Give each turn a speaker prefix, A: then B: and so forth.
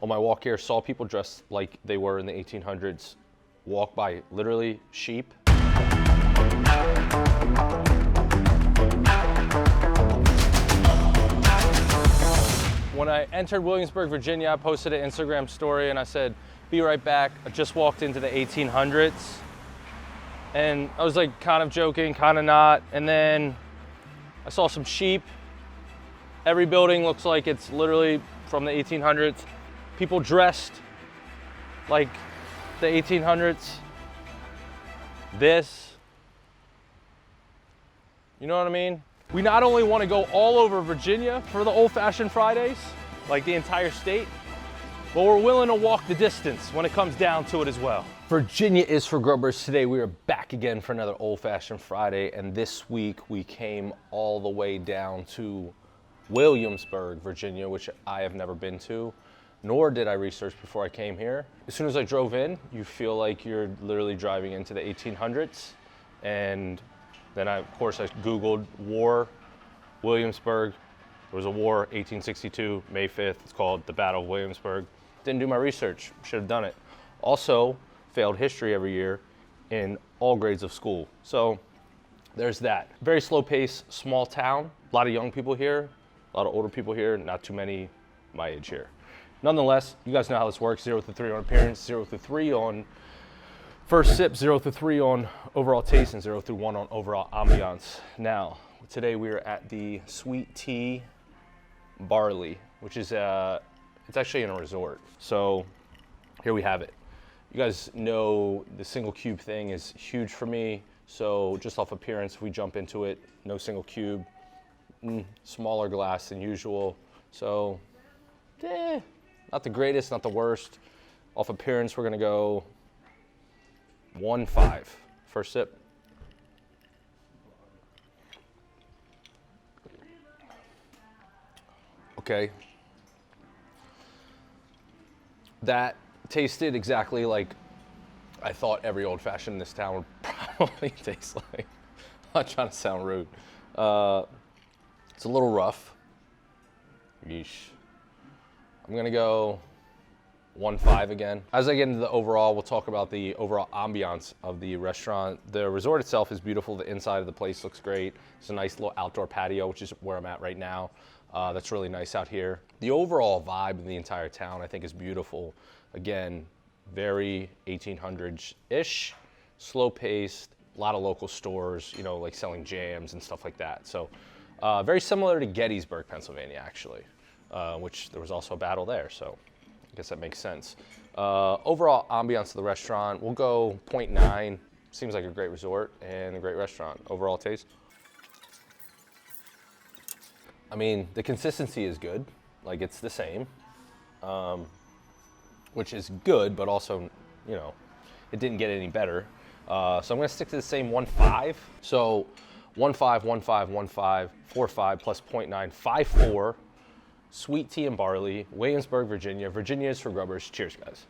A: on my walk here, saw people dressed like they were in the 1800s walk by literally sheep. When I entered Williamsburg, Virginia, I posted an Instagram story and I said, be right back. I just walked into the 1800s. And I was like kind of joking, kind of not. And then I saw some sheep. Every building looks like it's literally from the 1800s. People dressed like the 1800s. This, you know what I mean? We not only want to go all over Virginia for the old-fashioned Fridays, like the entire state, but we're willing to walk the distance when it comes down to it as well. Virginia is for Grubbers. Today we are back again for another old-fashioned Friday, and this week we came all the way down to Williamsburg, Virginia, which I have never been to, nor did I research before I came here. As soon as I drove in, you feel like you're literally driving into the 1800s, and then of course I Googled war, Williamsburg. There was a war, 1862, May 5th. It's called the Battle of Williamsburg. Didn't do my research, should have done it. Also, failed history every year in all grades of school. So there's that. Very slow pace, small town. A lot of young people here, a lot of older people here, not too many my age here. Nonetheless, you guys know how this works. 0 through 3 on appearance, 0 through 3 on first sip, 0 through 3 on overall taste, and 0 through 1 on overall ambiance. Now, today we are at the Sweet Tea Barley, which is it's actually in a resort. So here we have it. You guys know the single cube thing is huge for me. So just off appearance, if we jump into it, no single cube, smaller glass than usual. So, not the greatest, not the worst. Off appearance, we're gonna go 1.5. First sip. Okay. That tasted exactly like I thought every old fashioned in this town would probably taste like. I'm not trying to sound rude. It's a little rough. Yeesh. I'm gonna go 1.5 again. As I get into the overall, we'll talk about the overall ambiance of the restaurant. The resort itself is beautiful. The inside of the place looks great. It's a nice little outdoor patio, which is where I'm at right now. That's really nice out here. The overall vibe in the entire town, I think, is beautiful. Again, very 1800s-ish, slow paced, a lot of local stores, you know, like selling jams and stuff like that. So very similar to Gettysburg, Pennsylvania, actually, which there was also a battle there. So I guess that makes sense. Overall ambiance of the restaurant, we'll go 0.9. Seems like a great resort and a great restaurant. Overall taste. I mean, the consistency is good. Like, it's the same, which is good, but also, you know, it didn't get any better. So I'm gonna stick to the same 1.5. So 1.5, 1.5, 1.5, 4.5 plus 0.9, 5.4. Sweet Tea and Barley, Williamsburg, Virginia. Virginia is for Grubbers. Cheers, guys.